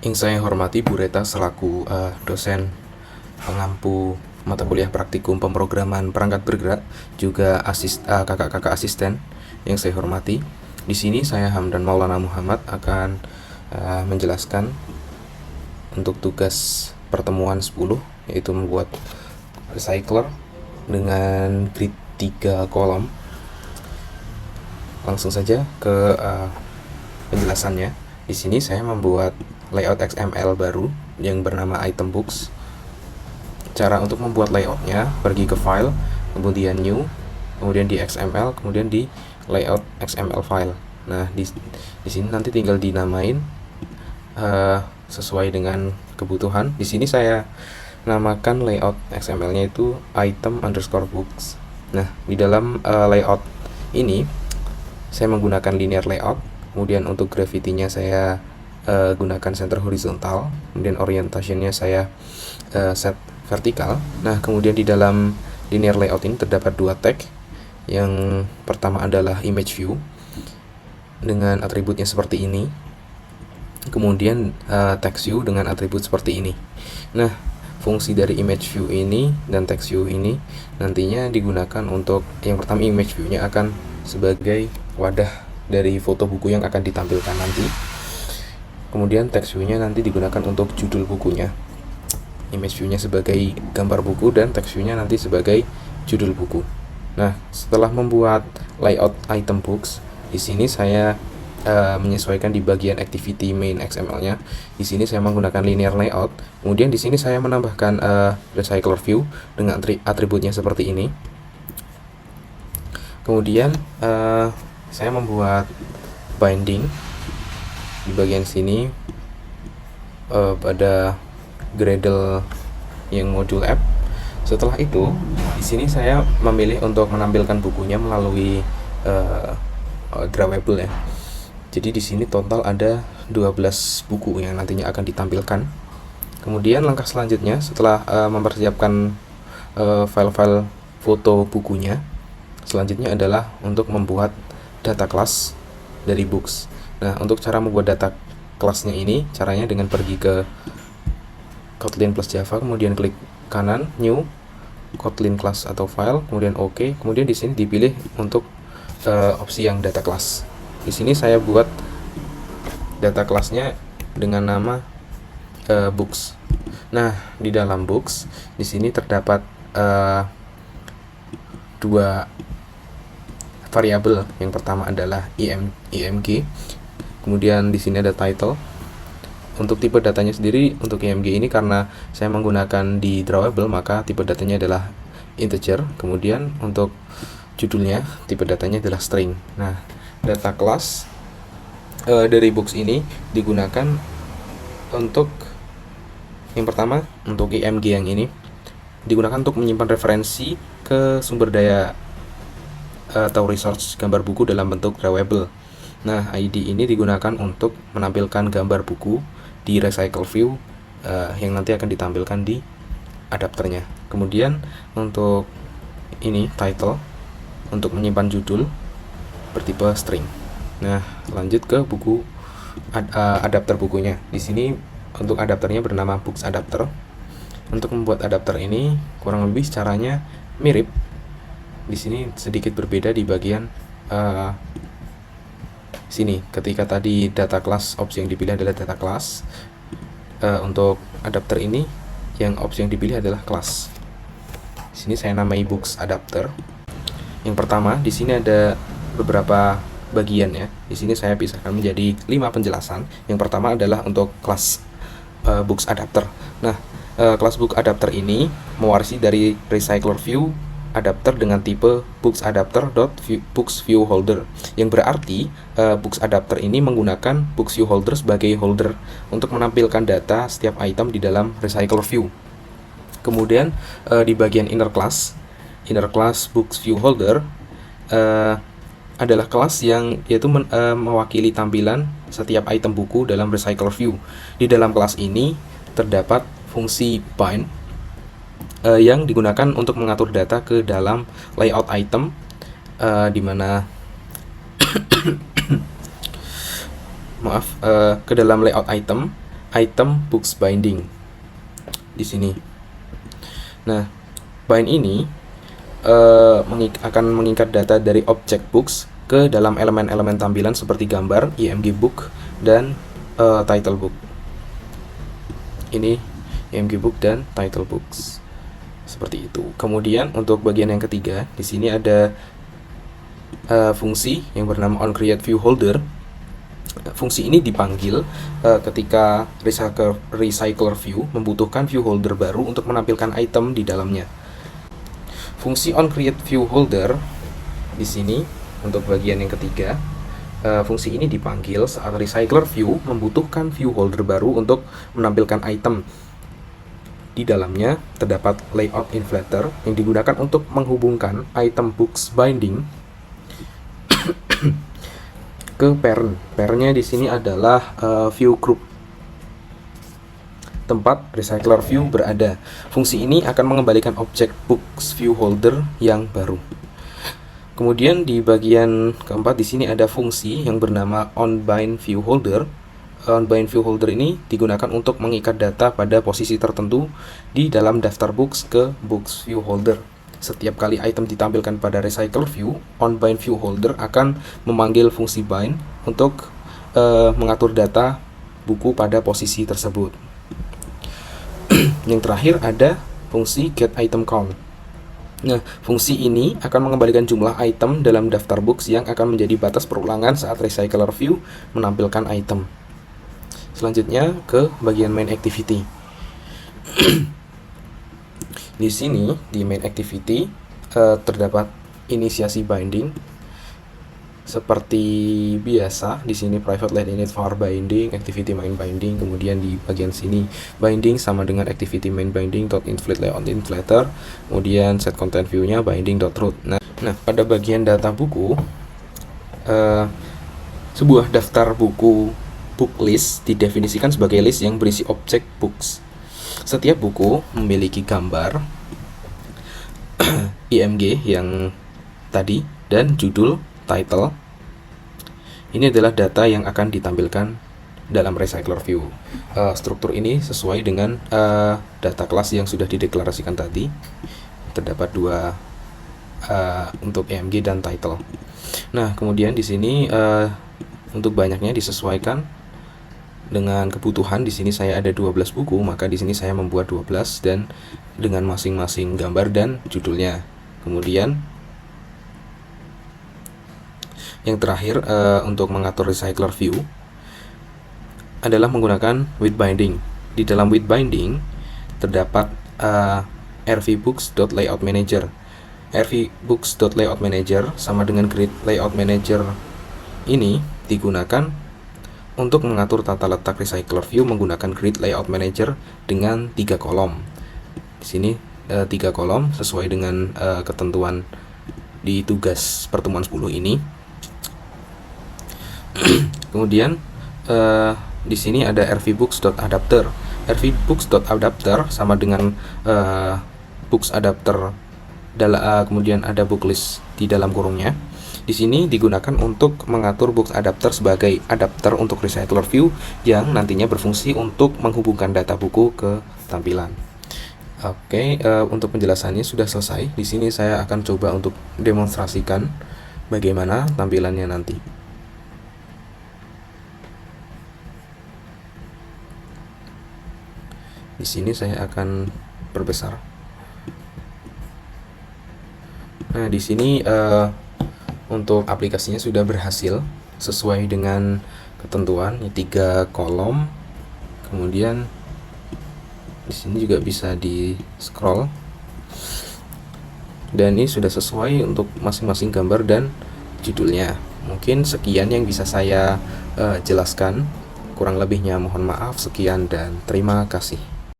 Yang saya hormati Bu Reta selaku dosen pengampu mata kuliah praktikum pemrograman perangkat bergerak, juga kakak-kakak asisten yang saya hormati. Di sini saya Hamdan Maulana Muhammad akan menjelaskan untuk tugas pertemuan 10, yaitu membuat recycler dengan grid 3 kolom. Langsung saja ke penjelasannya. Di sini saya membuat layout XML baru yang bernama item books. Cara untuk membuat layoutnya, pergi ke file, kemudian new, kemudian di XML, kemudian di layout XML file. Nah, di sini nanti tinggal dinamain sesuai dengan kebutuhan. Di sini saya namakan layout XML-nya itu item underscore books. Nah, di dalam layout ini saya menggunakan linear layout. Kemudian untuk gravity-nya saya gunakan center horizontal, kemudian orientation-nya saya set vertikal. Nah, kemudian di dalam linear layout ini terdapat dua tag. Yang pertama adalah image view dengan atributnya seperti ini. Kemudian text view dengan atribut seperti ini. Nah, fungsi dari image view ini dan text view ini nantinya digunakan untuk yang pertama, image view-nya akan sebagai wadah dari foto buku yang akan ditampilkan nanti. Kemudian text view-nya nanti digunakan untuk judul bukunya. Image view-nya sebagai gambar buku dan text view-nya nanti sebagai judul buku. Nah, setelah membuat layout item books, di sini saya menyesuaikan di bagian activity main XML-nya. Di sini saya menggunakan linear layout. Kemudian di sini saya menambahkan recycler view dengan atributnya seperti ini. Kemudian saya membuat binding di bagian sini pada Gradle yang modul app. Setelah itu, di sini saya memilih untuk menampilkan bukunya melalui drawable ya. Jadi di sini total ada 12 buku yang nantinya akan ditampilkan. Kemudian langkah selanjutnya setelah mempersiapkan file-file foto bukunya, selanjutnya adalah untuk membuat data class dari books. Nah, untuk cara membuat data kelasnya ini, caranya dengan pergi ke Kotlin plus Java, kemudian klik kanan new Kotlin class atau file, kemudian OK, kemudian di sini dipilih untuk opsi yang data class. Di sini saya buat data kelasnya dengan nama books. Nah, di dalam books di sini terdapat dua variabel. Yang pertama adalah img, kemudian di sini ada title. Untuk tipe datanya sendiri, untuk img ini karena saya menggunakan di drawable, maka tipe datanya adalah integer. Kemudian untuk judulnya, tipe datanya adalah string. Nah, data class dari books ini digunakan untuk yang pertama, untuk img yang ini digunakan untuk menyimpan referensi ke sumber daya atau resource gambar buku dalam bentuk drawable. Nah, ID ini digunakan untuk menampilkan gambar buku di recycle view yang nanti akan ditampilkan di adapternya. Kemudian untuk ini title untuk menyimpan judul bertipe string. Nah, lanjut ke buku adapter bukunya. Di sini untuk adapternya bernama books adapter. Untuk membuat adapter ini kurang lebih caranya mirip. Di sini sedikit berbeda di bagian sini. Ketika tadi data class, opsi yang dipilih adalah data class. Untuk adapter ini yang opsi yang dipilih adalah class. Di sini saya namai books adapter. Yang pertama, di sini ada beberapa bagian ya. Di sini saya pisahkan menjadi 5 penjelasan. Yang pertama adalah untuk kelas books adapter. Nah, kelas book adapter ini mewarisi dari recycler view adapter dengan tipe books adapter books view holder, yang berarti books adapter ini menggunakan books view holder sebagai holder untuk menampilkan data setiap item di dalam recycler view. Kemudian di bagian inner class books view holder adalah kelas yang yaitu mewakili tampilan setiap item buku dalam recycler view. Di dalam kelas ini terdapat fungsi bind yang digunakan untuk mengatur data ke dalam layout item, di mana ke dalam layout item item books binding di sini. Nah, bind ini akan mengikat data dari objek books ke dalam elemen-elemen tampilan seperti gambar, IMG book, dan title book. Ini IMG book dan title books. Seperti itu. Kemudian untuk bagian yang ketiga, di sini ada fungsi yang bernama onCreateViewHolder. Fungsi ini dipanggil ketika recycler view membutuhkan view holder baru untuk menampilkan item di dalamnya. Fungsi onCreateViewHolder di sini untuk bagian yang ketiga, fungsi ini dipanggil saat recycler view membutuhkan view holder baru untuk menampilkan item. Di dalamnya terdapat layout inflator yang digunakan untuk menghubungkan item books binding ke parent. Parentnya di sini adalah view group, tempat recycler view berada. Fungsi ini akan mengembalikan objek books view holder yang baru. Kemudian di bagian keempat di sini ada fungsi yang bernama onBindViewHolder. OnBindViewHolder ini digunakan untuk mengikat data pada posisi tertentu di dalam daftar books ke books view holder. Setiap kali item ditampilkan pada recycler view, onBindViewHolder akan memanggil fungsi bind untuk mengatur data buku pada posisi tersebut. Yang terakhir ada fungsi getItemCount. Nah, fungsi ini akan mengembalikan jumlah item dalam daftar books yang akan menjadi batas perulangan saat recycler view menampilkan item. Selanjutnya ke bagian main activity. Di sini di main activity terdapat inisiasi binding seperti biasa. Di sini private let init var binding, activity main binding. Kemudian di bagian sini binding sama dengan activity main binding dot inflate layout inflator. Kemudian set content view-nya binding.root. Nah, pada bagian data buku, sebuah daftar buku book list didefinisikan sebagai list yang berisi objek books. Setiap buku memiliki gambar IMG yang tadi dan judul title. Ini adalah data yang akan ditampilkan dalam recycler view. Struktur ini sesuai dengan data kelas yang sudah dideklarasikan tadi. Terdapat dua untuk IMG dan title. Nah, kemudian di sini untuk banyaknya disesuaikan dengan kebutuhan. Di sini saya ada 12 buku, maka di sini saya membuat 12 dan dengan masing-masing gambar dan judulnya. Kemudian yang terakhir untuk mengatur recycler view adalah menggunakan with binding. Di dalam with binding terdapat rvbooks.layoutManager. rvbooks.layoutManager sama dengan grid layout manager ini digunakan untuk mengatur tata letak recycler view menggunakan grid layout manager dengan 3 kolom. Di sini 3 kolom sesuai dengan ketentuan di tugas pertemuan 10 ini. Kemudian di sini ada rvbooks.adapter. rvbooks.adapter sama dengan books adapter, kemudian ada book list di dalam kurungnya. Di sini digunakan untuk mengatur books adapter sebagai adapter untuk recycler view yang nantinya berfungsi untuk menghubungkan data buku ke tampilan. Oke, untuk penjelasannya sudah selesai. Di sini saya akan coba untuk demonstrasikan bagaimana tampilannya nanti. Di sini saya akan perbesar. Nah, di sini untuk aplikasinya sudah berhasil sesuai dengan ketentuan, 3 kolom. Kemudian di sini juga bisa di scroll. Dan ini sudah sesuai untuk masing-masing gambar dan judulnya. Mungkin sekian yang bisa saya jelaskan. Kurang lebihnya mohon maaf. Sekian dan terima kasih.